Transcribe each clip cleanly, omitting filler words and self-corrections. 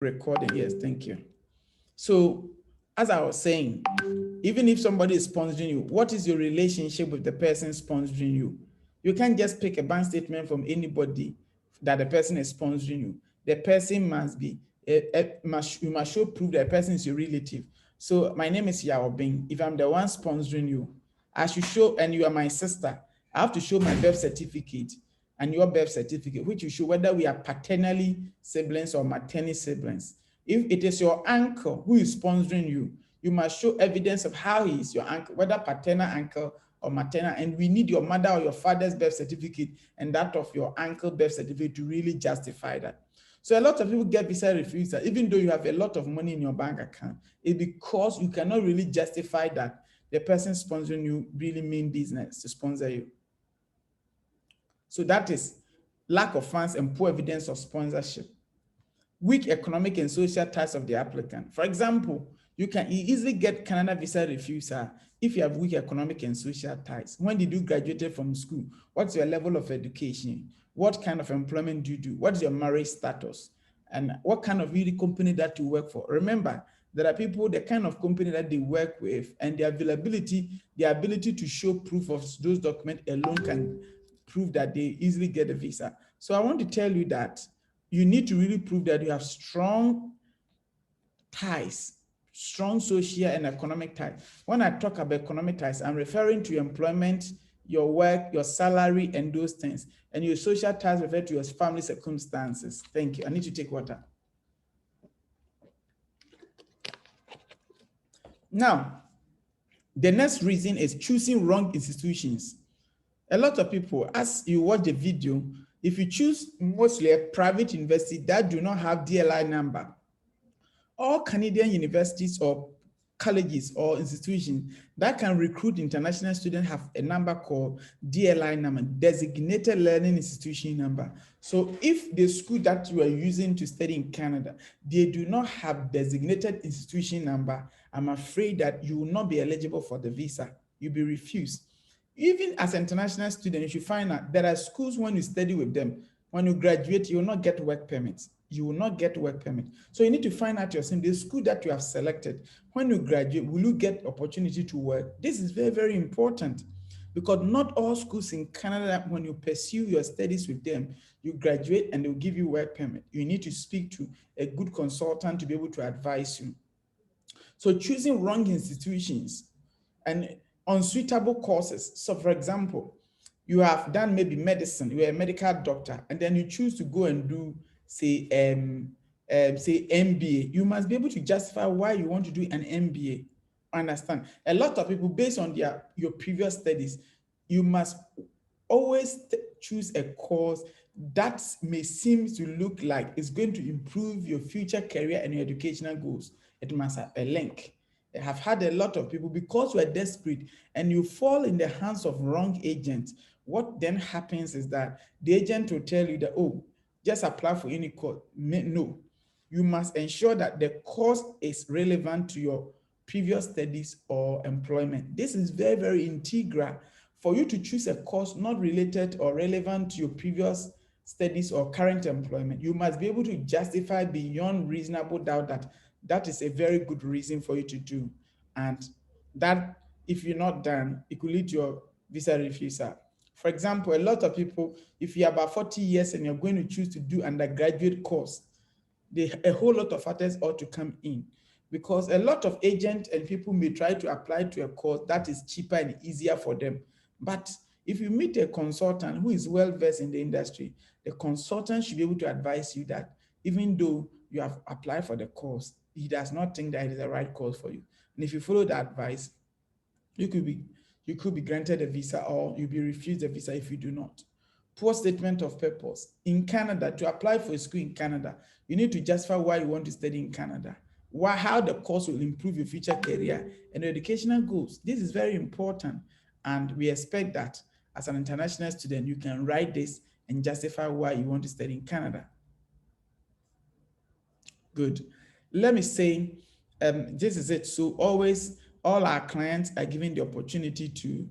Recording, yes, thank you. So, as I was saying, even if somebody is sponsoring you, what is your relationship with the person sponsoring you? You can't just pick a bank statement from anybody that the person is sponsoring you. The person must be, you must show proof that the person is your relative. So my name is Yao Bing. If I'm the one sponsoring you, I should show, and you are my sister, I have to show my birth certificate and your birth certificate, which will show whether we are paternally siblings or maternal siblings. If it is your uncle who is sponsoring you, you must show evidence of how he is your uncle, whether paternal uncle or maternal, and we need your mother or your father's birth certificate and that of your uncle birth certificate to really justify that. So a lot of people get visa refusal, even though you have a lot of money in your bank account, it's because you cannot really justify that the person sponsoring you really mean business to sponsor you. So that is lack of funds and poor evidence of sponsorship. Weak economic and social ties of the applicant. For example, you can easily get Canada visa refusal if you have weak economic and social ties. When did you graduate from school? What's your level of education? What kind of employment do you do? What is your marriage status? And what kind of really company that you work for? Remember, there are people, the kind of company that they work with, and the availability, the ability to show proof of those documents alone can prove that they easily get a visa. So I want to tell you that you need to really prove that you have strong ties, strong social and economic ties. When I talk about economic ties, I'm referring to employment, your work, your salary, and those things. And your social ties refer to your family circumstances. Thank you. I need to take water. Now, the next reason is choosing wrong institutions. A lot of people, as you watch the video, if you choose mostly a private university that do not have DLI number, all Canadian universities or colleges or institutions that can recruit international students have a number called DLI number, designated learning institution number. So if the school that you are using to study in Canada, they do not have designated institution number, I'm afraid that you will not be eligible for the visa. You'll be refused. Even as an international student, you should find out there are schools when you study with them, when you graduate, you will not get work permits. You will not get work permit. So you need to find out yourself, the school that you have selected, when you graduate, will you get opportunity to work? This is very, very important because not all schools in Canada, when you pursue your studies with them, you graduate and they'll give you work permit. You need to speak to a good consultant to be able to advise you. So choosing wrong institutions and unsuitable courses. So for example, you have done maybe medicine, you're a medical doctor, and then you choose to go and do, say, say MBA. You must be able to justify why you want to do an MBA. Understand? A lot of people, based on your previous studies, you must always choose a course that may seem to look like it's going to improve your future career and your educational goals. It must have a link. I have had a lot of people, because you are desperate and you fall in the hands of wrong agents, what then happens is that the agent will tell you that, oh, just apply for any course. No, you must ensure that the course is relevant to your previous studies or employment. This is very, very integral for you to choose a course not related or relevant to your previous studies or current employment. You must be able to justify beyond reasonable doubt that that is a very good reason for you to do. And that, if you're not done, it could lead to your visa refusal. For example, a lot of people, if you're about 40 years and you're going to choose to do undergraduate course, a whole lot of factors ought to come in, because a lot of agents and people may try to apply to a course that is cheaper and easier for them. But if you meet a consultant who is well versed in the industry, the consultant should be able to advise you that even though you have applied for the course, he does not think that it is the right course for you. And if you follow the advice, you could be granted a visa, or you'll be refused a visa if you do not. Poor statement of purpose. In Canada, to apply for a school in Canada, you need to justify why you want to study in Canada, how the course will improve your future career and your educational goals. This is very important, and we expect that as an international student, you can write this and justify why you want to study in Canada. Good. Let me say, this is it. So always, all our clients are given the opportunity to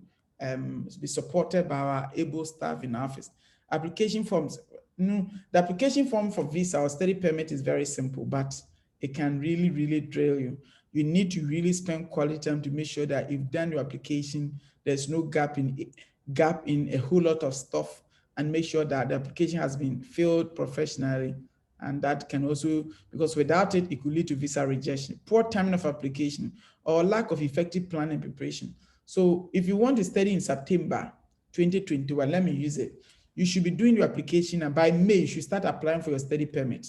be supported by our able staff in our office. Application forms, No, the application form for visa or study permit is very simple, but it can really, really drill you. You need to really spend quality time to make sure that you've done your application. There's no gap in a whole lot of stuff, and make sure that the application has been filled professionally. And that can also, because without it, it could lead to visa rejection, poor timing of application, or lack of effective planning and preparation. So if you want to study in September 2021, let me use it, you should be doing your application, and by May, you should start applying for your study permit.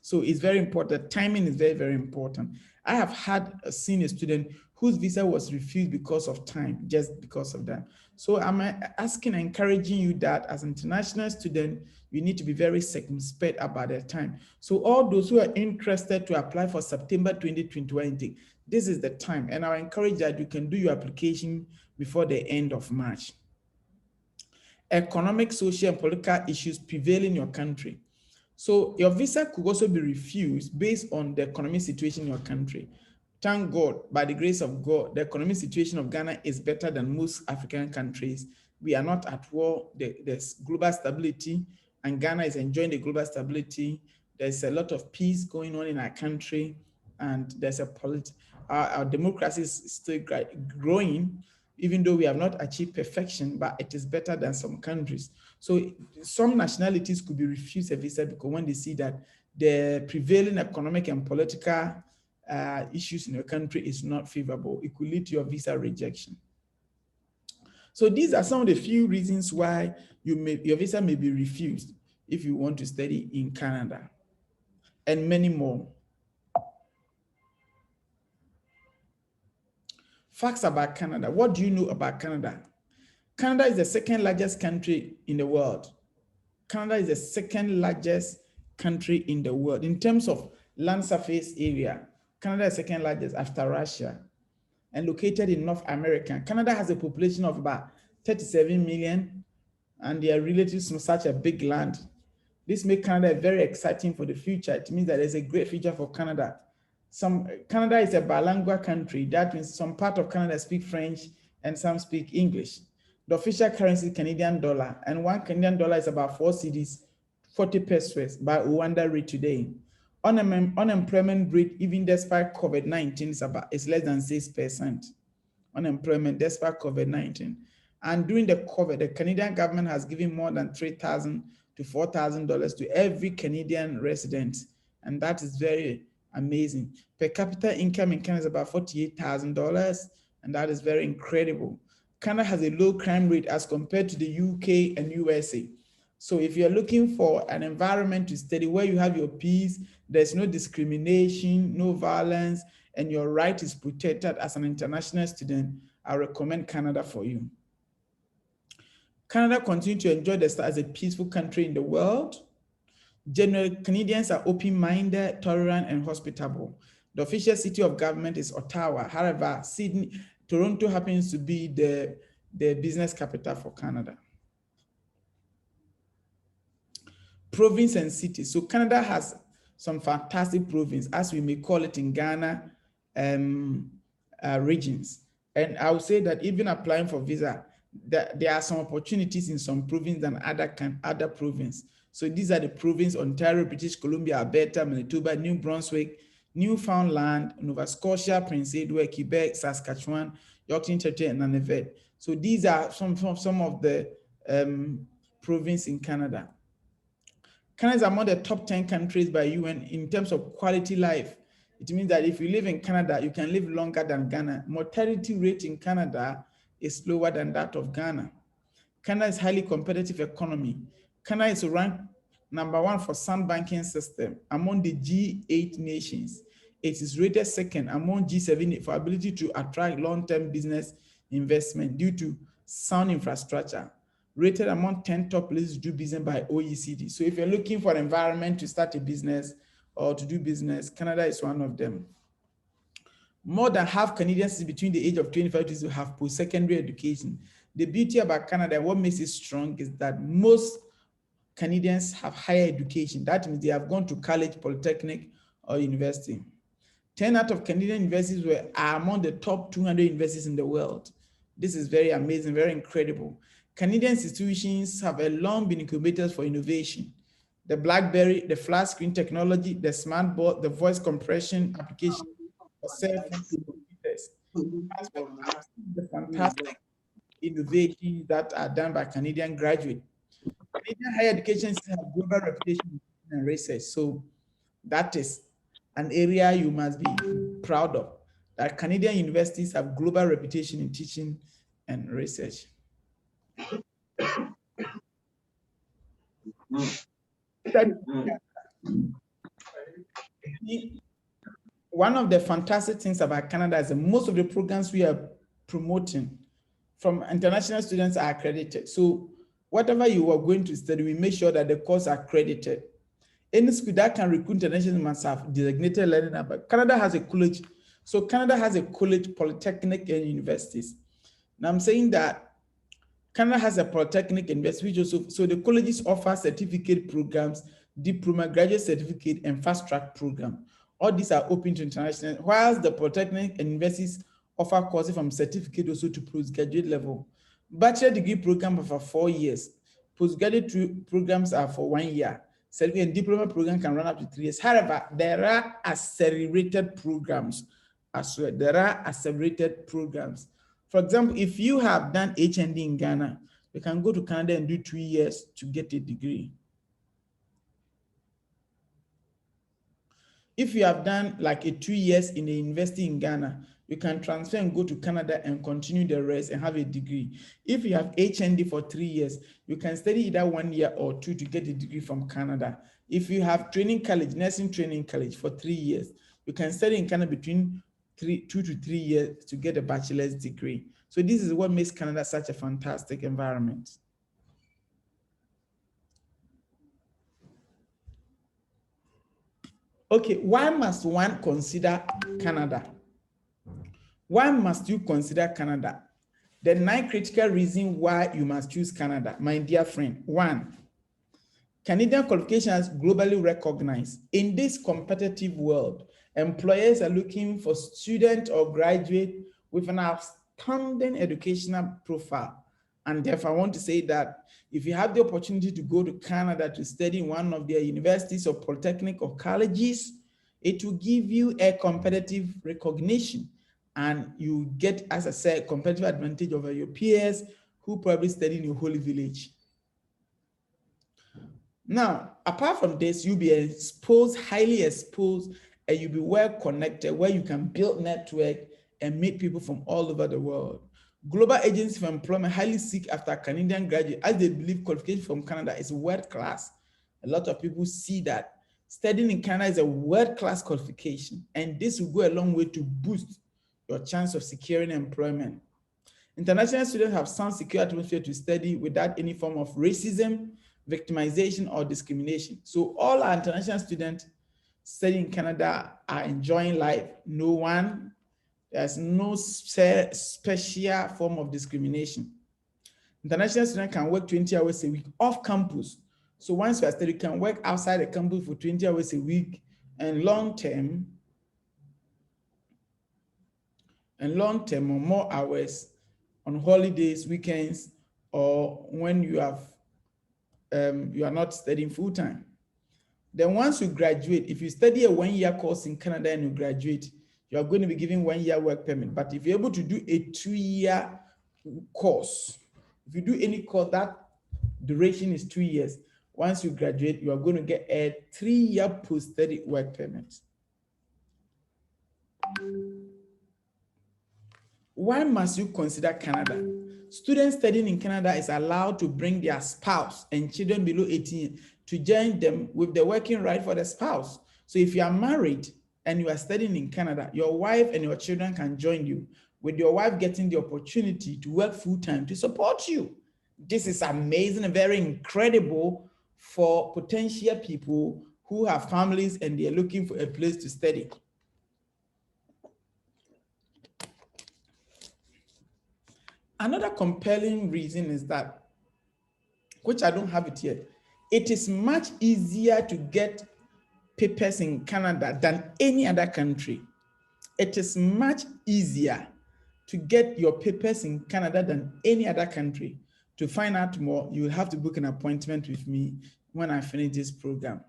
So it's very important. Timing is very, very important. I have seen a student whose visa was refused because of time, just because of that. So I'm asking, encouraging you that as an international student, you need to be very circumspect about their time. So all those who are interested to apply for September 2021 intake, this is the time. And I encourage that you can do your application before the end of March. Economic, social, and political issues prevail in your country. So your visa could also be refused based on the economic situation in your country. Thank God, by the grace of God, the economic situation of Ghana is better than most African countries. We are not at war. There's global stability, and Ghana is enjoying the global stability. There's a lot of peace going on in our country, and there's our democracy is still growing, even though we have not achieved perfection, but it is better than some countries. So some nationalities could be refused a visa because when they see that the prevailing economic and political issues in your country is not favorable, it could lead to your visa rejection. So these are some of the few reasons why your visa may be refused if you want to study in Canada, and many more. Facts about Canada. What do you know about Canada? Canada is the second largest country in the world. Canada is the second largest country in the world. In terms of land surface area, Canada is second largest after Russia, and located in North America. Canada has a population of about 37 million, and they are relative to such a big land. This makes Canada very exciting for the future. It means that there's a great future for Canada. Canada is a bilingual country. That means some part of Canada speak French and some speak English. The official currency is Canadian dollar, and one Canadian dollar is about 4 cedis, 40 pesos by Rwanda rate today. Unemployment rate, even despite COVID-19, is less than 6%. Unemployment despite COVID-19. And during the COVID, the Canadian government has given more than $3,000 to $4,000 to every Canadian resident. And that is very amazing. Per capita income in Canada is about $48,000. And that is very incredible. Canada has a low crime rate as compared to the UK and USA. So if you're looking for an environment to study where you have your peace, there's no discrimination, no violence, and your right is protected as an international student, I recommend Canada for you. Canada continues to enjoy the status as a peaceful country in the world. Generally, Canadians are open-minded, tolerant, and hospitable. The official city of government is Ottawa. However, Toronto happens to be the business capital for Canada. Province and cities. So Canada has some fantastic province, as we may call it in Ghana, regions. And I would say that even applying for visa, there are some opportunities in some province than other province. So these are the province: Ontario, British Columbia, Alberta, Manitoba, New Brunswick, Newfoundland, Nova Scotia, Prince Edward, Quebec, Saskatchewan, Yorkton Territory, and Nunavut. So these are some of the province in Canada. Canada is among the top 10 countries by UN in terms of quality life. It means that if you live in Canada, you can live longer than Ghana. Mortality rate in Canada is lower than that of Ghana. Canada is a highly competitive economy. Canada is ranked #1 for sound banking system among the G8 nations. It is rated second among G7 for ability to attract long-term business investment due to sound infrastructure. Rated among 10 top places to do business by OECD. So if you're looking for an environment to start a business or to do business, Canada is one of them. More than half Canadians between the age of 25 to have post-secondary education. The beauty about Canada and what makes it strong is that most Canadians have higher education. That means they have gone to college, polytechnic, or university. 10 out of Canadian universities are among the top 200 universities in the world. This is very amazing, very incredible. Canadian institutions have long been incubators for innovation. the BlackBerry, the flat screen technology, the smart board, the voice compression application for cell phone computers. As well as the fantastic innovations that are done by Canadian graduates. Canadian higher education system have global reputation and research. So that is an area you must be proud of, that Canadian universities have global reputation in teaching and research. One of the fantastic things about Canada is that most of the programs we are promoting from international students are accredited. So whatever you are going to study, we make sure that the course are accredited. Any school that can recruit international must have designated learning hub. But Canada has a college. So Canada has a college, polytechnic, and universities. Now I'm saying that Canada has a polytechnic university, which also, so the colleges offer certificate programs, diploma, graduate certificate, and fast track program. All these are open to international, whilst the polytechnic and universities offer courses from certificate also to postgraduate level. Bachelor degree program are for 4 years. Postgraduate programs are for 1 year. Certificate and diploma program can run up to 3 years. However, there are accelerated programs as well. There are accelerated programs. For example, if you have done HND in Ghana, you can go to Canada and do 2 years to get a degree. If you have done like a 2 years in a university in Ghana, you can transfer and go to Canada and continue the rest and have a degree. If you have HND for 3 years, you can study either 1 year or 2 to get a degree from Canada. If you have training college, nursing training college for 3 years, you can study in Canada between 2 to 3 years to get a bachelor's degree. So this is what makes Canada such a fantastic environment. Okay, why must one consider Canada? Why must you consider Canada? The 9 critical reasons why you must choose Canada, my dear friend. 1, Canadian qualifications globally recognized. In this competitive world, employers are looking for students or graduate with an outstanding educational profile. And therefore, I want to say that if you have the opportunity to go to Canada to study in one of their universities or polytechnic or colleges, it will give you a competitive recognition. And you get, as I said, competitive advantage over your peers who probably study in your holy village. Now, apart from this, you'll be exposed, highly exposed, and you'll be well connected where you can build network and meet people from all over the world. Global agencies for employment highly seek after Canadian graduates as they believe qualification from Canada is world class. A lot of people see that studying in Canada is a world class qualification, and this will go a long way to boost your chance of securing employment. International students have sound, secure atmosphere to study without any form of racism, victimization, or discrimination. So all our international students studying in Canada are enjoying life. There's no special form of discrimination. International students can work 20 hours a week off campus. So once you are studying, you can work outside the campus for 20 hours a week, and long term or more hours on holidays, weekends, or when you are not studying full time. Then once you graduate, if you study a 1-year course in Canada and you graduate, you are going to be given 1-year work permit. But if you're able to do a 2-year course, if you do any course, that duration is 2 years. Once you graduate, you are going to get a 3-year post-study work permit. Why must you consider Canada? Students studying in Canada is allowed to bring their spouse and children below 18 to join them with the working right for the spouse. So if you are married and you are studying in Canada, your wife and your children can join you, with your wife getting the opportunity to work full-time to support you. This is amazing and very incredible for potential people who have families and they're looking for a place to study. Another compelling reason is that, which I don't have it yet, it is much easier to get papers in Canada than any other country. It is much easier to get your papers in Canada than any other country. To find out more, you will have to book an appointment with me when I finish this program.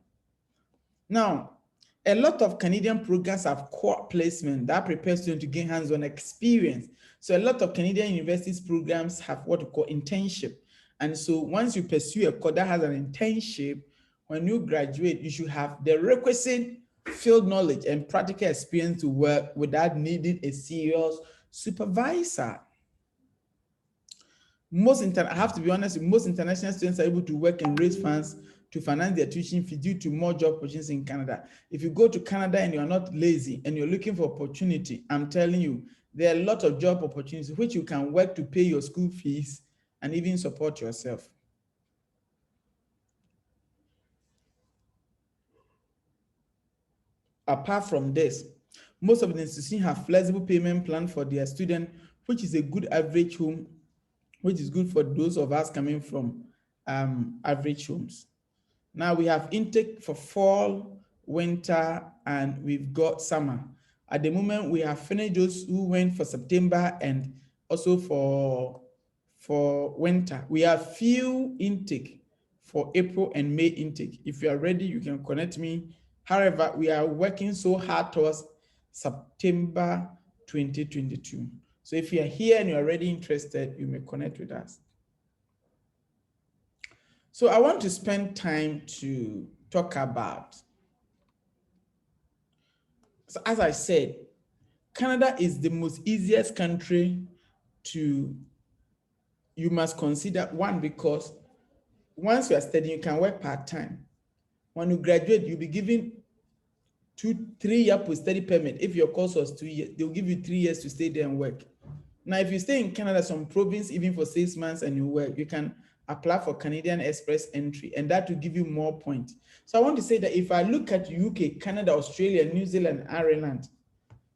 Now, a lot of Canadian programs have core placement that prepares students to gain hands-on experience. So a lot of Canadian universities programs have what we call internship. And so once you pursue a course that has an internship, when you graduate, you should have the requisite field knowledge and practical experience to work without needing a serious supervisor. I have to be honest, most international students are able to work and raise funds to finance their tuition fee due to more job opportunities in Canada. If you go to Canada and you're not lazy and you're looking for opportunity, I'm telling you, there are a lot of job opportunities which you can work to pay your school fees and even support yourself. Apart from this, most of the institutions have flexible payment plan for their student, which is a good average home, which is good for those of us coming from average homes. Now we have intake for fall, winter, and we've got summer. At the moment, we have finished those who went for September and also for winter. We have few intake for April and May intake. If you are ready, you can connect me. However, we are working so hard towards September 2022. So if you are here and you are already interested, you may connect with us. So I want to spend time to talk about, so as I said, Canada is the most easiest country to, you must consider, one, because once you are studying, you can work part-time. When you graduate, you'll be given 3-year post-study permit. If your course was 2 years, they'll give you 3 years to stay there and work. Now, if you stay in Canada, some province, even for 6 months and you work, you can apply for Canadian Express entry, and that will give you more points. So I want to say that if I look at UK, Canada, Australia, New Zealand, Ireland,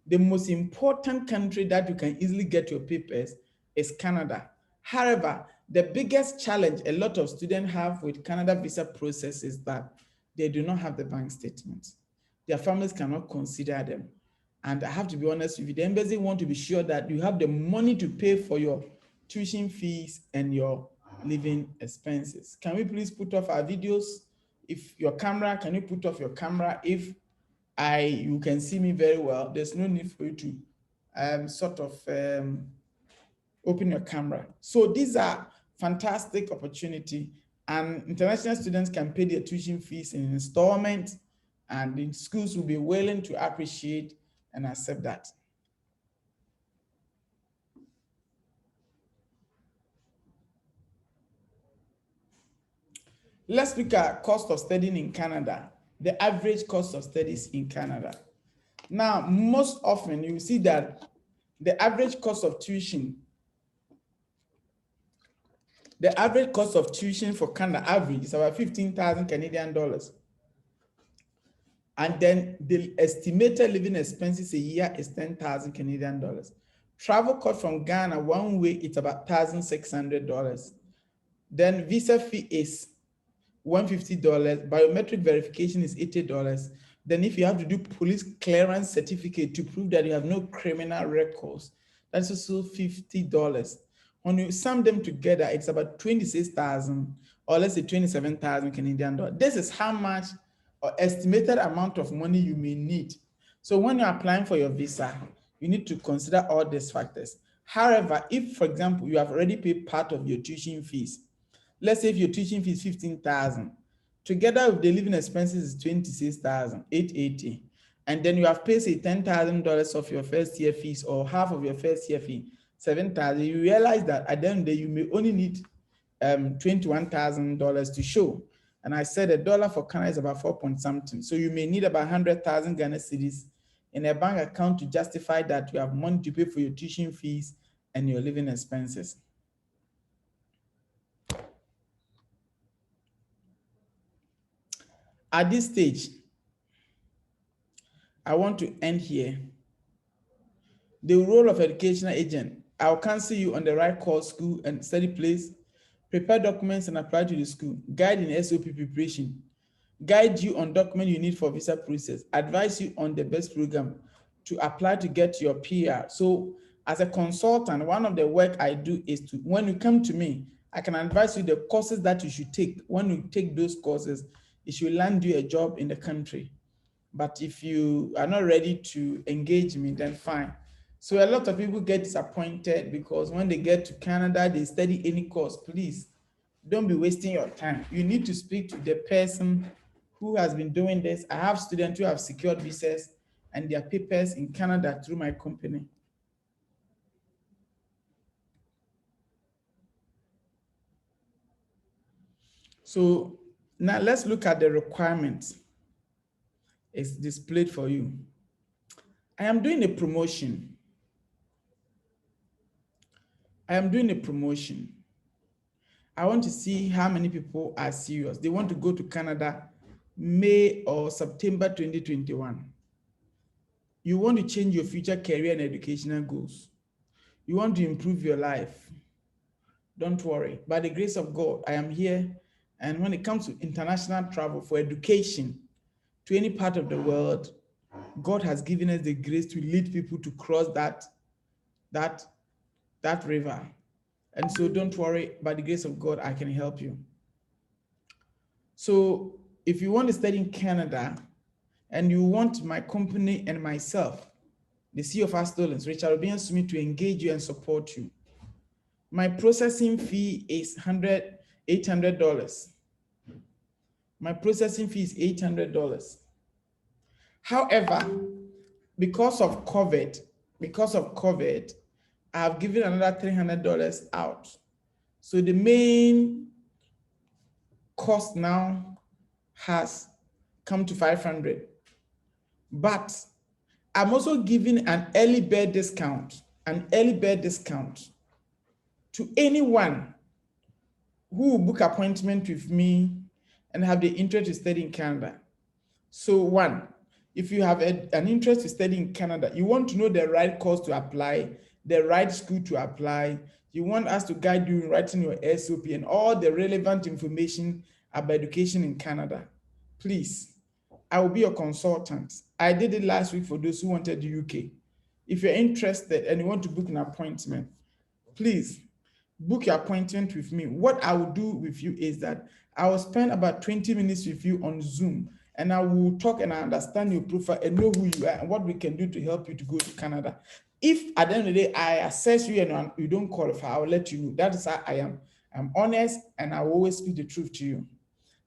the most important country that you can easily get your papers is Canada. However, the biggest challenge a lot of students have with Canada visa process is that they do not have the bank statements. Their families cannot consider them. And I have to be honest with you, the embassy want to be sure that you have the money to pay for your tuition fees and your living expenses. Can we please put off our videos? If your camera, can you put off your camera? If you can see me very well, there's no need for you to open your camera. So these are fantastic opportunity, and international students can pay their tuition fees in installments, and the schools will be willing to appreciate and accept that. Let's look at cost of studying in Canada, the average cost of studies in Canada. Now, most often you see that the average cost of tuition for Canada average is about 15,000 Canadian dollars. And then the estimated living expenses a year is 10,000 Canadian dollars. Travel cost from Ghana one way, it's about $1,600. Then visa fee is $150. Biometric verification is $80. Then if you have to do police clearance certificate to prove that you have no criminal records, that's also $50. When you sum them together, it's about 26,000, or let's say 27,000 Canadian dollars. This is how much or estimated amount of money you may need. So when you're applying for your visa, you need to consider all these factors. However, if, for example, you have already paid part of your tuition fees, let's say if your tuition fee is 15,000, together with the living expenses is 26,880, and then you have paid say $10,000 of your first year fees or half of your first year fee, 7,000. You realize that at the end of the day, you may only need $21,000 to show. And I said a dollar for Canada is about 4 point something. So you may need about 100,000 Ghana cedis in a bank account to justify that you have money to pay for your tuition fees and your living expenses. At this stage, I want to end here. The role of educational agent. I'll counsel you on the right course, school, and study place, prepare documents and apply to the school, guide in SOP preparation, guide you on documents you need for visa process, advise you on the best program to apply to get your PR. So as a consultant, one of the work I do is to, when you come to me, I can advise you the courses that you should take. When you take those courses, it should land you a job in the country. But if you are not ready to engage me, then fine. So a lot of people get disappointed because when they get to Canada, they study any course. Please don't be wasting your time. You need to speak to the person who has been doing this. I have students who have secured visas and their papers in Canada through my company. So now let's look at the requirements. It's displayed for you. I am doing a promotion. I am doing a promotion. I want to see how many people are serious. They want to go to Canada May or September 2021. You want to change your future career and educational goals. You want to improve your life. Don't worry. By the grace of God, I am here. And when it comes to international travel for education to any part of the world, God has given us the grace to lead people to cross that river. And so don't worry, by the grace of God, I can help you. So if you want to study in Canada and you want my company and myself, the CEO of Astolinks, Richard Obiansumi, to engage you and support you, my processing fee is $800. My processing fee is $800. However, because of COVID, I have given another $300 out. So the main cost now has come to $500. But I'm also giving an early bird discount to anyone who will book appointment with me and have the interest to study in Canada. So one, if you have an interest to study in Canada, you want to know the right course to apply, the right school to apply, you want us to guide you in writing your SOP and all the relevant information about education in Canada, please, I will be your consultant. I did it last week for those who wanted the UK. If you're interested and you want to book an appointment, please book your appointment with me. What I will do with you is that I will spend about 20 minutes with you on Zoom and I will talk and I understand your profile and know who you are and what we can do to help you to go to Canada. If at the end of the day I assess you and you don't qualify, I will let you know. That is how I am. I'm honest and I will always speak the truth to you.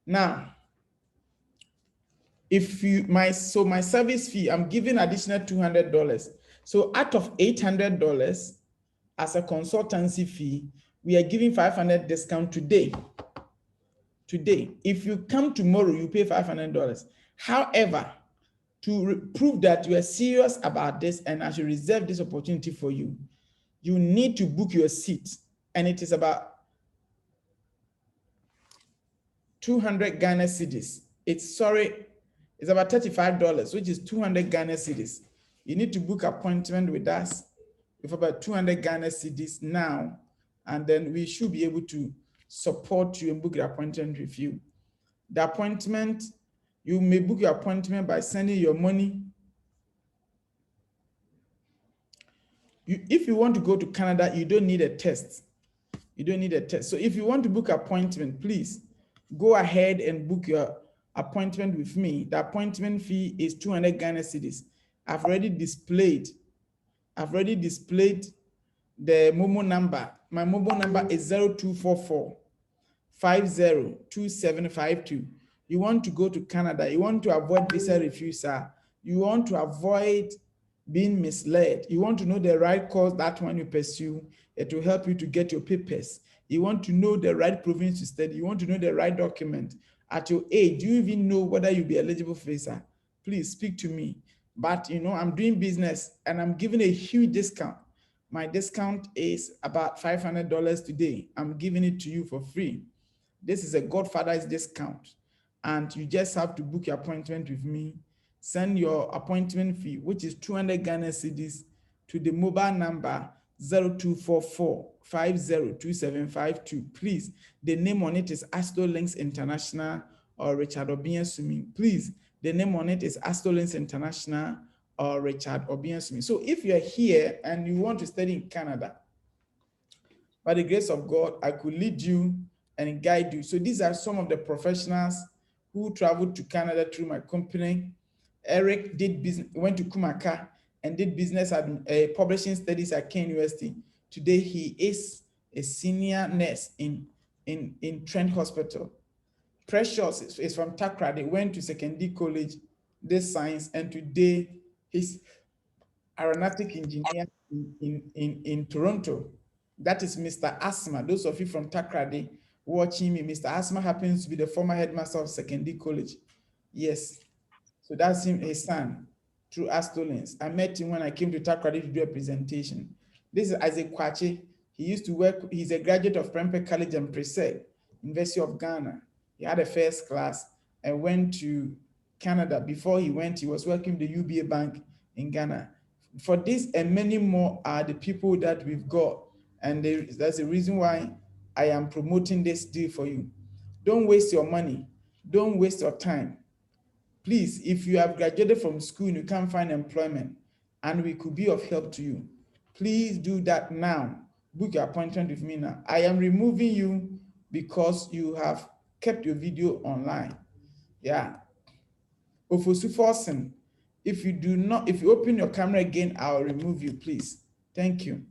Now, if you my service fee, I'm giving additional $200. So out of $800 as a consultancy fee, we are giving $500 discount today. If you come tomorrow, you pay $500. However, to prove that you are serious about this and I should reserve this opportunity for you, you need to book your seat, and it is about 200 Ghana cedis. It's about $35, which is 200 Ghana cedis. You need to book appointment with us with about 200 Ghana cedis now, and then we should be able to support you and book your appointment with you. The appointment, you may book your appointment by sending your money. If you want to go to Canada, you don't need a test. So if you want to book appointment, please go ahead and book your appointment with me. The appointment fee is 200 Ghana cedis. I've already displayed the Momo number. My mobile number is 0244 502752. You want to go to Canada, you want to avoid visa refusal, you want to avoid being misled, you want to know the right course that one you pursue, it will help you to get your papers. You want to know the right province to study, you want to know the right document. At your age, do you even know whether you'll be eligible for visa? Please speak to me. But I'm doing business and I'm giving a huge discount. My discount is about $500 today. I'm giving it to you for free. This is a Godfather's discount, and you just have to book your appointment with me. Send your appointment fee, which is 200 Ghana cedis, to the mobile number 0244 502752. Please, the name on it is Astolinks International or Richard Obiansumi. Please, the name on it is Astolinks International or Richard Obiansumi. So if you're here and you want to study in Canada, by the grace of God, I could lead you and guide you. So these are some of the professionals who traveled to Canada through my company. Eric did business, went to Kumaka and did business at publishing studies at Kane University. Today he is a senior nurse in Trent Hospital. Precious is from Takrady, went to Secondary College, did science, and today he's aeronautic engineer in Toronto. That is Mr. Asma. Those of you from Takrady watching me, Mr. Asma happens to be the former headmaster of Secondary College. Yes, so that's him, his son, through Astolinks. I met him when I came to Takrady to do a presentation. This is Isaac Kwache. He used to work, he's a graduate of Prempeh College and Presec, University of Ghana. He had a first class and went to Canada. Before he went, he was working with the UBA Bank in Ghana. For this and many more are the people that we've got. And that's the reason why I am promoting this deal for you. Don't waste your money. Don't waste your time. Please, if you have graduated from school and you can't find employment and we could be of help to you, please do that now. Book your appointment with me now. I am removing you because you have kept your video online. Yeah. Ofosu Forsen, if you open your camera again, I'll remove you, please. Thank you.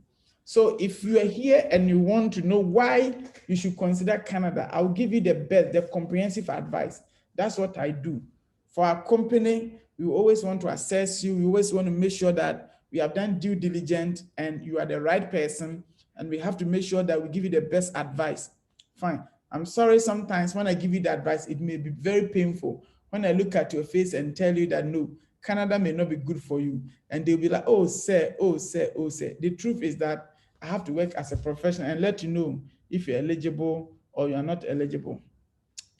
So if you are here and you want to know why you should consider Canada, I'll give you the best, the comprehensive advice. That's what I do. For our company, we always want to assess you. We always want to make sure that we have done due diligence and you are the right person. And we have to make sure that we give you the best advice. Fine. I'm sorry sometimes when I give you the advice, it may be very painful. When I look at your face and tell you that no, Canada may not be good for you. And they'll be like, oh, sir, oh, sir, oh, sir. The truth is that I have to work as a professional and let you know if you're eligible or you're not eligible.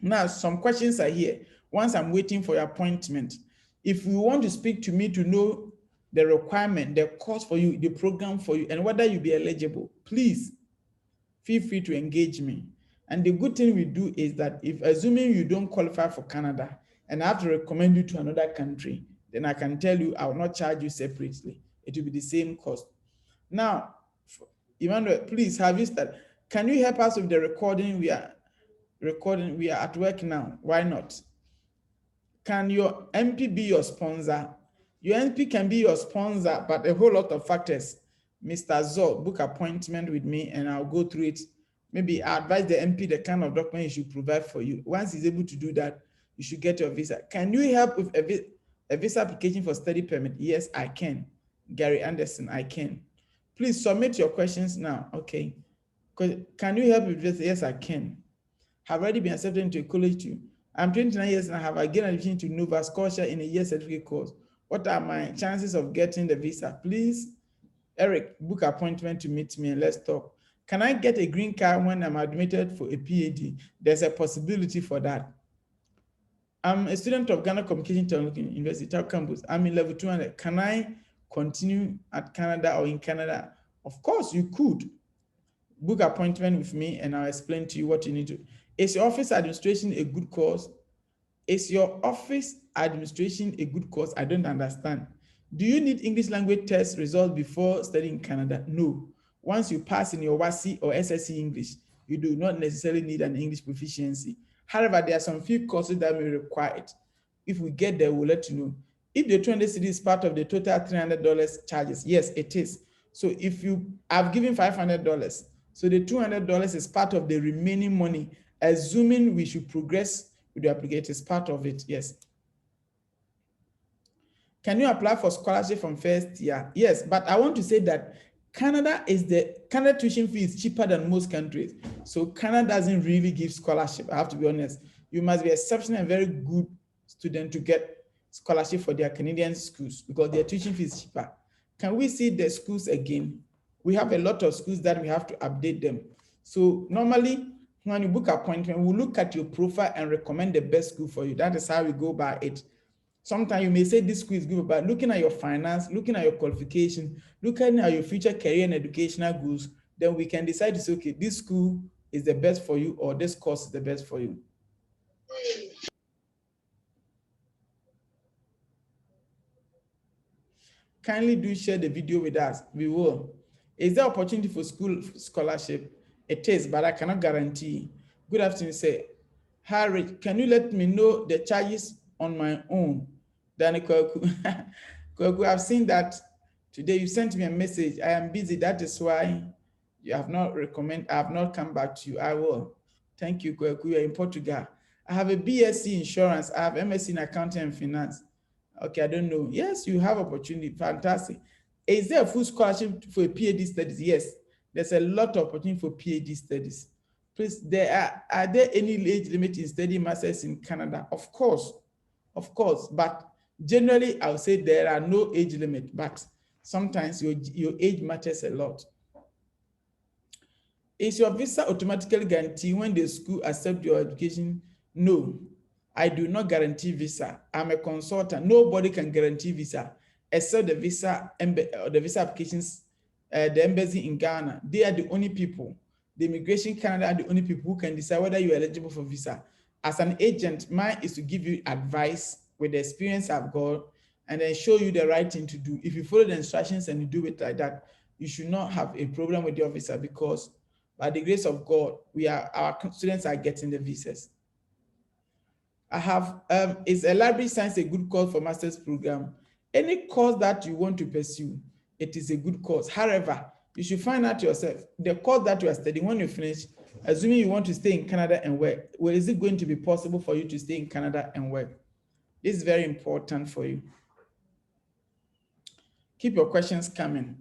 Now, some questions are here. Once I'm waiting for your appointment, if you want to speak to me to know the requirement, the course for you, the program for you, and whether you be eligible, please feel free to engage me. And the good thing we do is that if assuming you don't qualify for Canada and I have to recommend you to another country, then I can tell you I will not charge you separately. It will be the same cost. Now, Emmanuel, please have you started? Can you help us with the recording? We are at work now. Why not? Can your MP be your sponsor? Your MP can be your sponsor, but a whole lot of factors. Mr. Zol, book appointment with me and I'll go through it. Maybe I advise the MP the kind of document he should provide for you. Once he's able to do that, you should get your visa. Can you help with a visa application for study permit? Yes, I can. Gary Anderson, I can. Please submit your questions now. Okay. Can you help with this? Yes, I can. Have already been accepted into a college too. I'm 29 years and I have again admission to Nova Scotia in a year certificate course. What are my chances of getting the visa? Please, Eric, book appointment to meet me and let's talk. Can I get a green card when I'm admitted for a PhD? There's a possibility for that. I'm a student of Ghana Communication Technology University campus. I'm in level 200. Can I continue at Canada or in Canada? Of course, you could. Book appointment with me and I'll explain to you what you need to. Is your office administration a good course? Is your office administration a good course? I don't understand. Do you need English language test results before studying in Canada? No. Once you pass in your WASI or SSC English, you do not necessarily need an English proficiency. However, there are some few courses that may require it. If we get there, we'll let you know. If the 200 cedi is part of the total $300 charges, yes, it is. So if I've given $500, so the $200 is part of the remaining money, assuming we should progress with the application, is part of it, yes. Can you apply for scholarship from first year? Yes, but I want to say that Canada tuition fee is cheaper than most countries. So Canada doesn't really give scholarship, I have to be honest. You must be exceptional and very good student to get scholarship for their Canadian schools because their tuition fee is cheaper. Can we see the schools again? We have a lot of schools that we have to update them. So normally, when you book appointment, we'll look at your profile and recommend the best school for you. That is how we go by it. Sometimes you may say this school is good, but looking at your finance, looking at your qualification, looking at your future career and educational goals, then we can decide to say, okay, this school is the best for you or this course is the best for you. Kindly do share the video with us. We will. Is there opportunity for school scholarship? It is, but I cannot guarantee. Good afternoon, sir. Harry, can you let me know the charges on my own? Danny Kwaku, Kwaku, I've seen that today. You sent me a message. I am busy. That is why you have not I have not come back to you. I will. Thank you, Kwaku. You are in Portugal. I have a BSc insurance. I have MSc in accounting and finance. Okay, I don't know. Yes, you have opportunity. Fantastic. Is there a full scholarship for a PhD studies? Yes, there's a lot of opportunity for PhD studies. Please, are there any age limit in studying masters in Canada? Of course, but generally, I would say there are no age limit, but sometimes your age matters a lot. Is your visa automatically guaranteed when the school accepts your education? No, I do not guarantee visa. I'm a consultant. Nobody can guarantee visa except the visa applications, the embassy in Ghana. They are the only people. The Immigration Canada are the only people who can decide whether you are eligible for visa. As an agent, mine is to give you advice with the experience I've got and then show you the right thing to do. If you follow the instructions and you do it like that, you should not have a problem with your visa, because by the grace of God, our students are getting the visas. I have, is a library science a good course for master's program? Any course that you want to pursue, it is a good course. However, you should find out yourself, the course that you are studying, when you finish, assuming you want to stay in Canada and work, well, is it going to be possible for you to stay in Canada and work? This is very important for you. Keep your questions coming.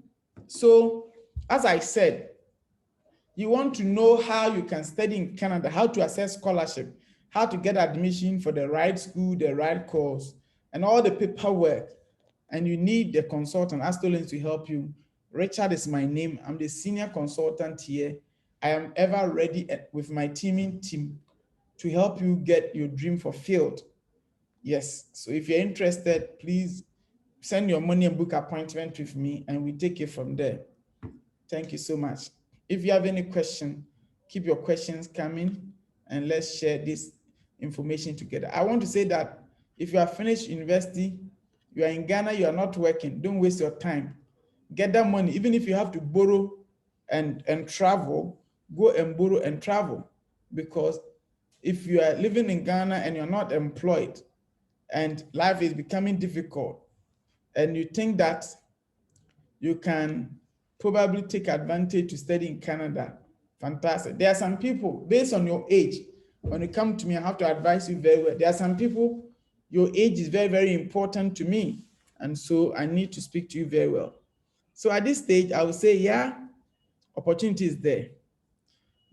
So, as I said, you want to know how you can study in Canada, how to access scholarship, how to get admission for the right school, the right course, and all the paperwork. And you need the consultant, Astolinks, to help you. Richard is my name. I'm the senior consultant here. I am ever ready with my team to help you get your dream fulfilled. Yes, so if you're interested, please send your money and book appointment with me, and we take it from there. Thank you so much. If you have any question, keep your questions coming and let's share this information together. I want to say that if you have finished university, you are in Ghana, you are not working, don't waste your time. Get that money. Even if you have to borrow and travel, go and borrow and travel. Because if you are living in Ghana and you're not employed and life is becoming difficult, and you think that you can probably take advantage to study in Canada, fantastic. There are some people, based on your age, when you come to me, I have to advise you very well. There are some people, your age is very, very important to me. And so I need to speak to you very well. So at this stage, I would say, yeah, opportunity is there.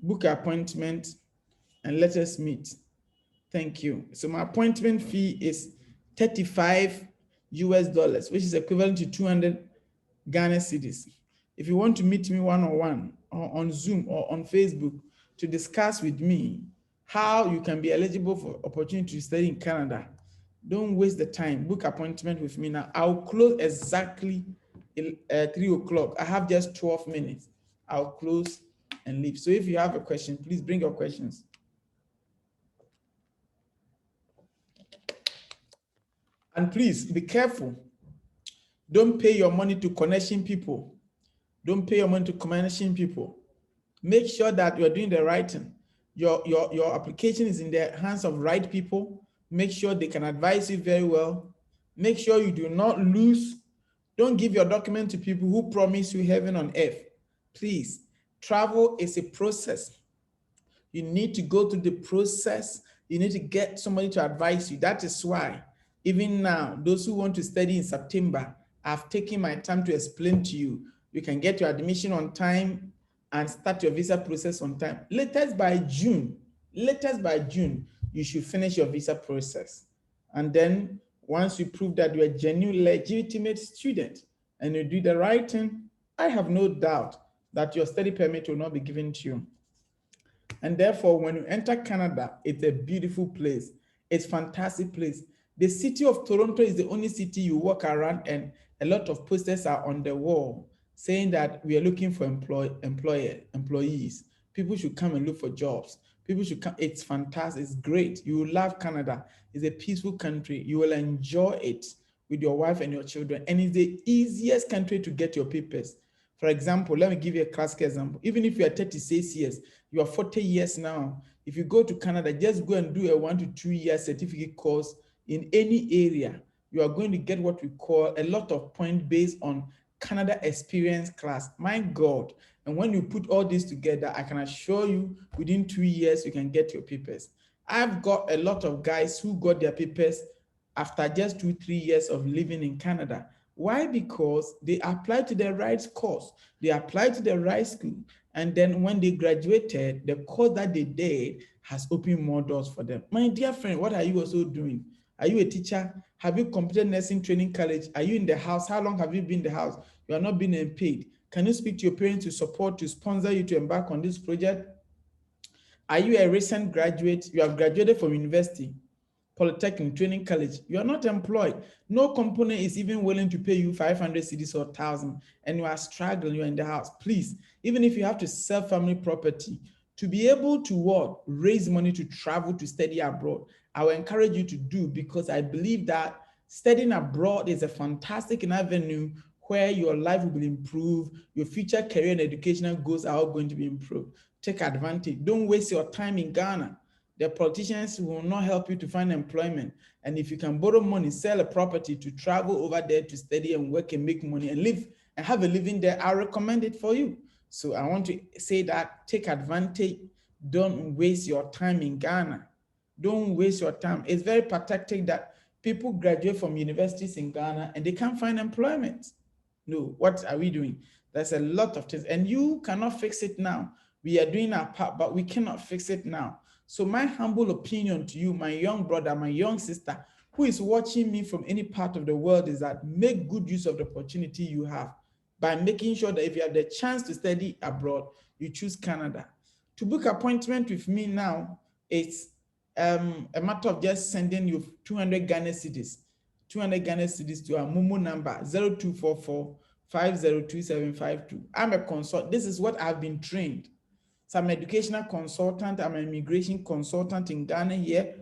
Book an appointment and let us meet. Thank you. So my appointment fee is $35 US, which is equivalent to 200 Ghana cedis. If you want to meet me one-on-one or on Zoom or on Facebook to discuss with me how you can be eligible for opportunity to study in Canada, don't waste the time. Book appointment with me now. I'll close exactly 3 o'clock. I have just 12 minutes. I'll close and leave. So if you have a question, please bring your questions. And please be careful. Don't pay your money to connection people. Don't pay your money to connection people. Make sure that you're doing the right thing. Your application is in the hands of right people. Make sure they can advise you very well. Make sure you do not lose. Don't give your document to people who promise you heaven on earth. Please, travel is a process. You need to go through the process. You need to get somebody to advise you. That is why, even now, those who want to study in September, I've taken my time to explain to you. You can get your admission on time and start your visa process on time. Latest by June, you should finish your visa process. And then once you prove that you're a genuine, legitimate student and you do the right thing, I have no doubt that your study permit will not be given to you. And therefore, when you enter Canada, it's a beautiful place. It's a fantastic place. The city of Toronto is the only city you walk around and a lot of posters are on the wall saying that we are looking for employees. People should come and look for jobs. People should come. It's fantastic. It's great. You will love Canada. It's a peaceful country. You will enjoy it with your wife and your children. And it's the easiest country to get your papers. For example, let me give you a classic example. Even if you are 36 years, you are 40 years now. If you go to Canada, just go and do a 1 to 2 year certificate course in any area. You are going to get what we call a lot of points based on Canada experience class. My God. And when you put all this together, I can assure you within 2 years, you can get your papers. I've got a lot of guys who got their papers after just 2, 3 years of living in Canada. Why? Because they applied to the right course, they applied to the right school, and then when they graduated, the course that they did has opened more doors for them. My dear friend, what are you also doing? Are you a teacher? Have you completed nursing training college? Are you in the house? How long have you been in the house? You are not being paid. Can you speak to your parents to support, to sponsor you to embark on this project? Are you a recent graduate? You have graduated from university, polytechnic, training college. You are not employed. No company is even willing to pay you 500 cedis or 1,000, and you are struggling. You are in the house. Please, even if you have to sell family property to be able to what, raise money to travel to study abroad, I will encourage you to do, because I believe that studying abroad is a fantastic avenue where your life will be improved, your future career and educational goals are all going to be improved. Take advantage. Don't waste your time in Ghana. The politicians will not help you to find employment. And if you can borrow money, sell a property to travel over there to study and work and make money and live and have a living there, I recommend it for you. So I want to say that take advantage. Don't waste your time in Ghana. Don't waste your time. It's very pathetic that people graduate from universities in Ghana and they can't find employment. No, what are we doing? There's a lot of things, and you cannot fix it now. We are doing our part, but we cannot fix it now. So my humble opinion to you, my young brother, my young sister, who is watching me from any part of the world, is that make good use of the opportunity you have by making sure that if you have the chance to study abroad, you choose Canada. To book appointment with me now, it's a matter of just sending you 200 Ghana cedis, 200 Ghana cedis to our Momo number 0244 502752. I'm a consult. This is what I've been trained. So I'm an educational consultant. I'm an immigration consultant in Ghana here.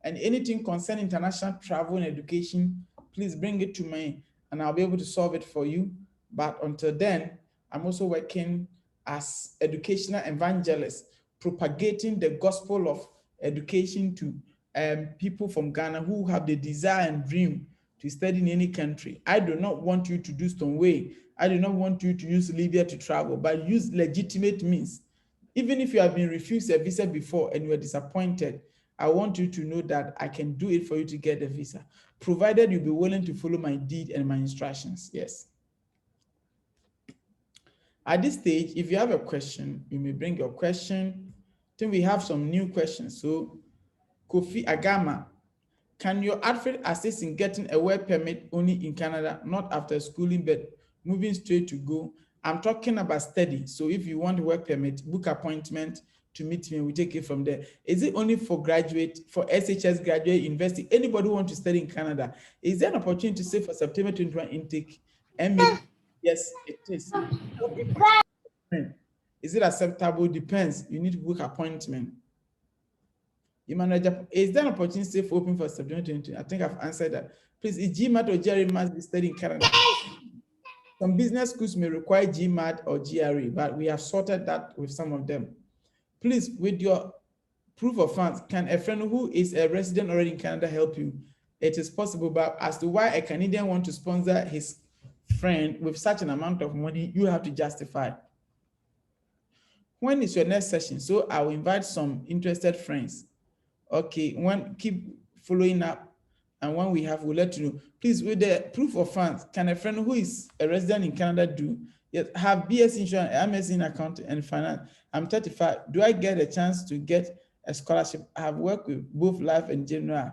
And anything concerning international travel and education, please bring it to me and I'll be able to solve it for you. But until then, I'm also working as educational evangelist, propagating the gospel of education to people from Ghana who have the desire and dream to study in any country. I do not want you to do Stoneway. I do not want you to use Libya to travel, but use legitimate means. Even if you have been refused a visa before and you are disappointed, I want you to know that I can do it for you to get a visa, provided you be willing to follow my deed and my instructions. Yes. At this stage, if you have a question, you may bring your question. I think we have some new questions. So, Kofi Agama, can your outfit assist in getting a work permit only in Canada, not after schooling, but moving straight to go? I'm talking about study. So if you want a work permit, book appointment to meet me, we take it from there. Is it only for graduate, for SHS graduate, university, anybody who want to study in Canada? Is there an opportunity to say for September 21 intake? And maybe, yes, it is. Is it acceptable? Depends. You need to book appointment. Emmanuel, is there an opportunity for open for September 2020? I think I've answered that. Please, is GMAT or GRE must be studied in Canada? Some business schools may require GMAT or GRE, but we have sorted that with some of them. Please, with your proof of funds, can a friend who is a resident already in Canada help you? It is possible, but as to why a Canadian want to sponsor his friend with such an amount of money, you have to justify. When is your next session? So I will invite some interested friends. Okay, keep following up, and when we have, we'll let you know. Please, with the proof of funds, can a friend who is a resident in Canada do? Yes, have BS insurance, MS in accounting and finance. I'm 35. Do I get a chance to get a scholarship? I have worked with both life and general.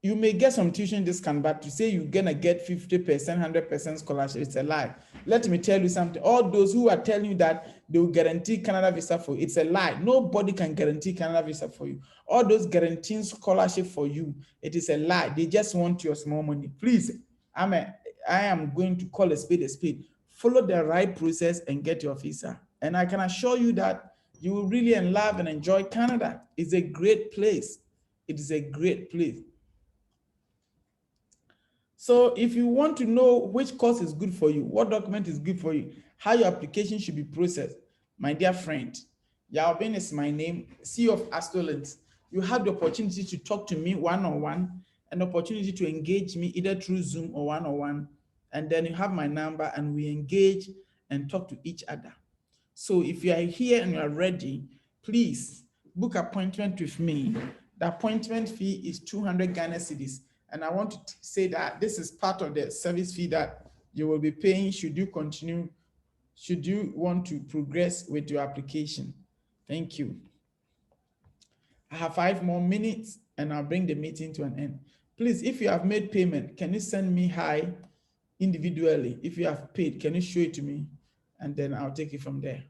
You may get some tuition discount, but to say you're gonna get 50%, 100% scholarship, it's a lie. Let me tell you something. All those who are telling you that they will guarantee Canada visa for you, it's a lie. Nobody can guarantee Canada visa for you. All those guaranteeing scholarship for you, it is a lie. They just want your small money. Please, I am going to call a spade a spade. Follow the right process and get your visa. And I can assure you that you will really love and enjoy Canada. It's a great place. It is a great place. So if you want to know which course is good for you, what document is good for you, how your application should be processed, my dear friend, Yaobin is my name, CEO of Astolinks. You have the opportunity to talk to me one-on-one, an opportunity to engage me either through Zoom or one-on-one, and then you have my number and we engage and talk to each other. So if you are here and you are ready, please book appointment with me. The appointment fee is 200 Ghana cedis. And I want to say that this is part of the service fee that you will be paying should you continue, should you want to progress with your application. Thank you. I have 5 more minutes and I'll bring the meeting to an end. Please, if you have made payment, can you send me hi individually? If you have paid, can you show it to me? And then I'll take it from there.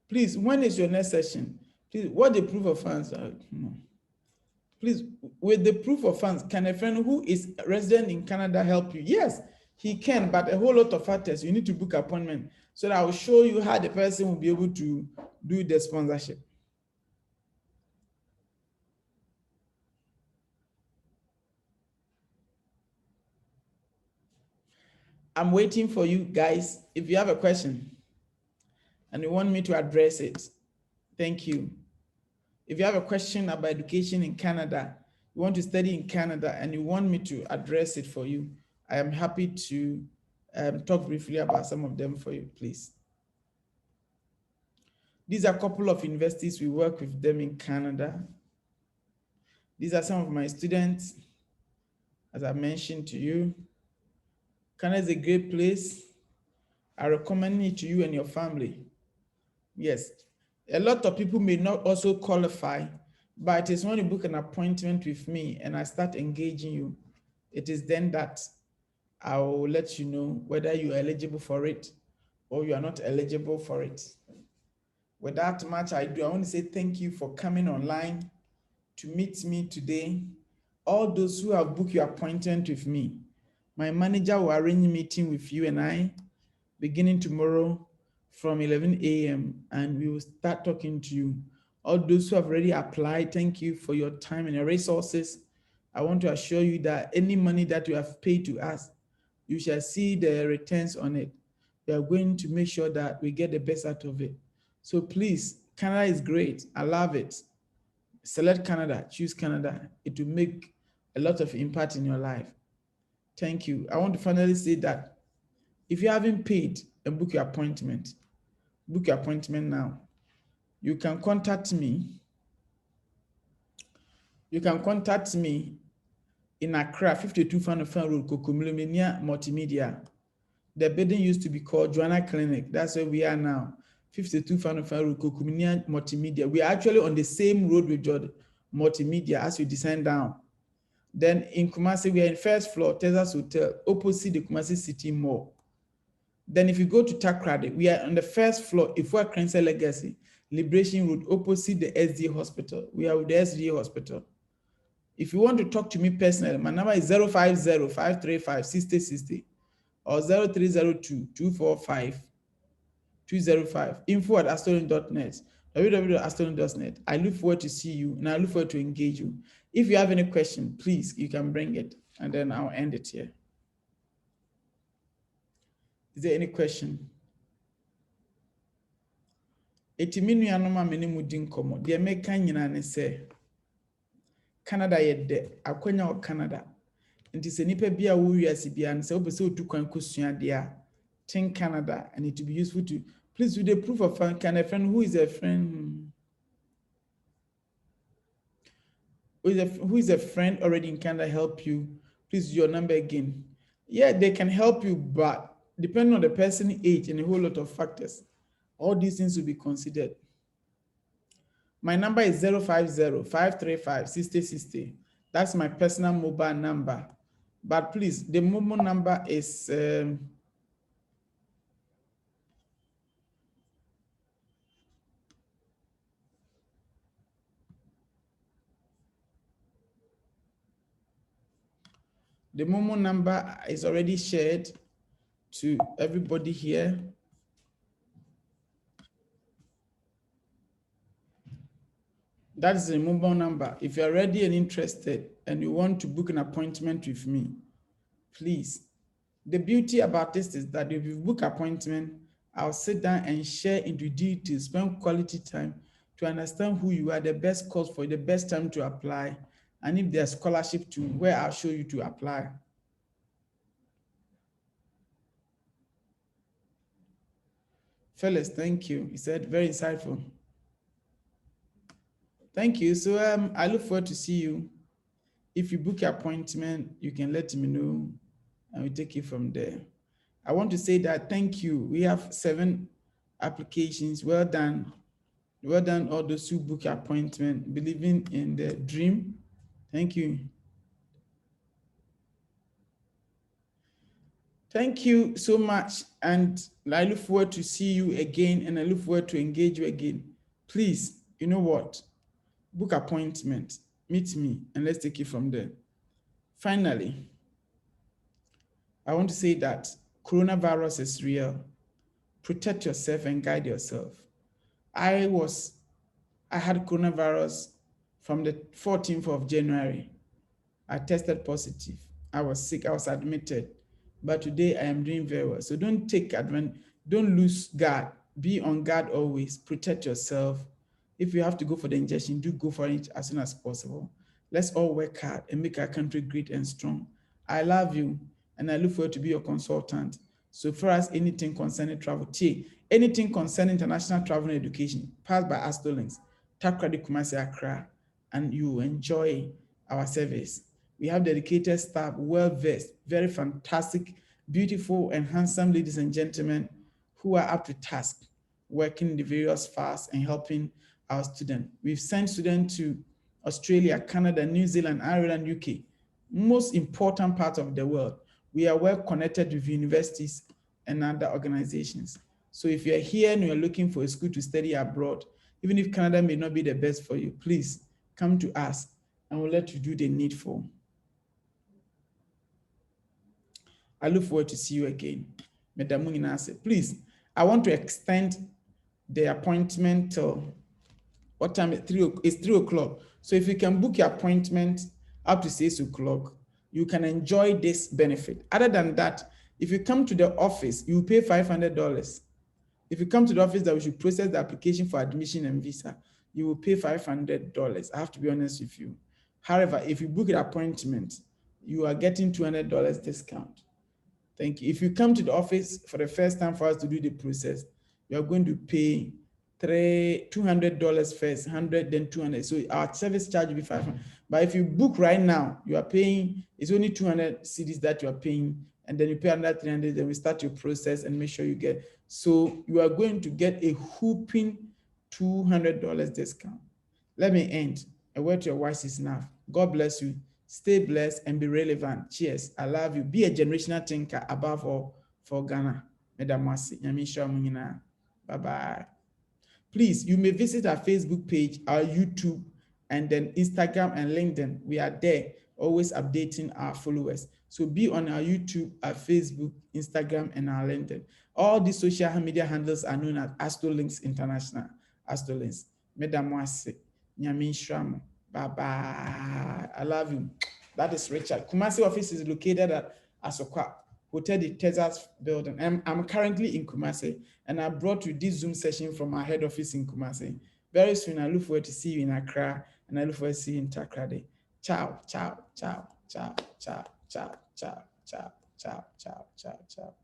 Please, when is your next session? Please, what the proof of funds are? No. Please, with the proof of funds, can a friend who is resident in Canada help you? Yes, he can, but a whole lot of factors. You need to book appointment so that I will show you how the person will be able to do the sponsorship. I'm waiting for you guys. If you have a question and you want me to address it, thank you. If you have a question about education in Canada, you want to study in Canada and you want me to address it for you, I am happy to talk briefly about some of them for you, please. These are a couple of universities we work with them in Canada. These are some of my students, as I mentioned to you. Canada is a great place. I recommend it to you and your family. Yes, a lot of people may not also qualify, but it is when you book an appointment with me and I start engaging you, it is then that I will let you know whether you are eligible for it or you are not eligible for it. With that much I do, I want to say thank you for coming online to meet me today. All those who have booked your appointment with me, my manager will arrange a meeting with you and I beginning tomorrow from 11 a.m. and we will start talking to you. All those who have already applied, thank you for your time and your resources. I want to assure you that any money that you have paid to us, you shall see the returns on it. We are going to make sure that we get the best out of it. So please, Canada is great. I love it. Select Canada, choose Canada. It will make a lot of impact in your life. Thank you. I want to finally say that if you haven't paid and book your appointment now. You can contact me. You can contact me in Accra, 52 Fanofan Road, Kokomilumenia Multimedia. The building used to be called Joanna Clinic. That's where we are now. 52 Fanofan Road, Kokomilumenia Multimedia. We are actually on the same road with Jordan Multimedia as you descend down. Then in Kumasi, we are in first floor, Texas Hotel, opposite the Kumasi City Mall. Then if you go to Takrade, we are on the first floor, Ifua Cancer Legacy, Liberation Road, opposite the SDA Hospital. We are with the SDA Hospital. If you want to talk to me personally, my number is 050-535-6060 or 0302-245-205, info@astolinks.net, www.astolinks.net. I look forward to see you and I look forward to engage you. If you have any question, please, you can bring it and then I'll end it here. Is there any question? Etiminu yanoma meni mudin komo. The American nyina say Canada yede akwanya o Canada. Nti se nipa bia wo wiase bia nse obese otu kwan kosua de a tin Canada and it will be useful to please with the proof of fund. Can a friend who is a friend who is a friend already in Canada help you? Please your number again. Yeah, they can help you, but depending on the person's age and a whole lot of factors, all these things will be considered. My number is 050-535-6060. That's my personal mobile number. But please, the mobile number is the mobile number is already shared to everybody here. That is a mobile number. If you're ready and interested and you want to book an appointment with me, please. The beauty about this is that if you book appointment, I'll sit down and share into details, spend quality time to understand who you are, the best course for you, the best time to apply, and if there's scholarship to where I'll show you to apply. Fellas, thank you. He said, very insightful. Thank you. So I look forward to see you. If you book your appointment, you can let me know and we take it from there. I want to say that thank you. We have 7 applications. Well done. Well done, all those who book appointment, believing in the dream. Thank you. Thank you so much. And I look forward to see you again and I look forward to engage you again. Please, you know what? Book appointment, meet me, and let's take it from there. Finally, I want to say that coronavirus is real. Protect yourself and guide yourself. I had coronavirus from the 14th of January. I tested positive. I was sick. I was admitted. But today I am doing very well. So don't take advantage. Don't lose guard. Be on guard always. Protect yourself. If you have to go for the injection, do go for it as soon as possible. Let's all work hard and make our country great and strong. I love you and I look forward to be your consultant. So far as anything concerning travel, anything concerning international travel and education, pass by Astolinks, Takrady Kumasi Accra, and you enjoy our service. We have dedicated staff, well-versed, very fantastic, beautiful and handsome ladies and gentlemen who are up to task, working in the various FARs and helping our students. We've sent students to Australia, Canada, New Zealand, Ireland, UK, most important part of the world. We are well connected with universities and other organizations. So if you're here and you're looking for a school to study abroad, even if Canada may not be the best for you, please come to us and we'll let you do the needful. I look forward to see you again. Please, I want to extend the appointment till what time? It's 3 o'clock. So if you can book your appointment up to 6 o'clock, you can enjoy this benefit. Other than that, if you come to the office, you pay $500. If you come to the office that we should process the application for admission and visa, you will pay $500. I have to be honest with you. However, if you book an appointment, you are getting $200 discount. Thank you. If you come to the office for the first time for us to do the process, you're going to pay $200 first, 100, then 200. So our service charge will be 500. But if you book right now, you are paying, it's only 200 cedis that you are paying, and then you pay another 300, then we start your process and make sure you get. So you are going to get a whooping $200 discount. Let me end. A word to your wife is enough. God bless you. Stay blessed and be relevant. Cheers. I love you. Be a generational thinker above all for Ghana. Bye-bye. Please, you may visit our Facebook page, our YouTube, and then Instagram and LinkedIn. We are there, always updating our followers. So be on our YouTube, our Facebook, Instagram, and our LinkedIn. All these social media handles are known as Astolinks International. Astolinks. Medamwase. Nyamin Shram. Bye-bye. I love you. That is Richard. Kumasi office is located at Asokwa Hotel de Texas building. I'm currently in Kumasi, and I brought you this Zoom session from our head office in Kumasi. Very soon, I look forward to see you in Accra, and I look forward to see you in Takrady. Ciao, ciao, ciao, ciao, ciao, ciao, ciao, ciao, ciao, ciao, ciao, ciao.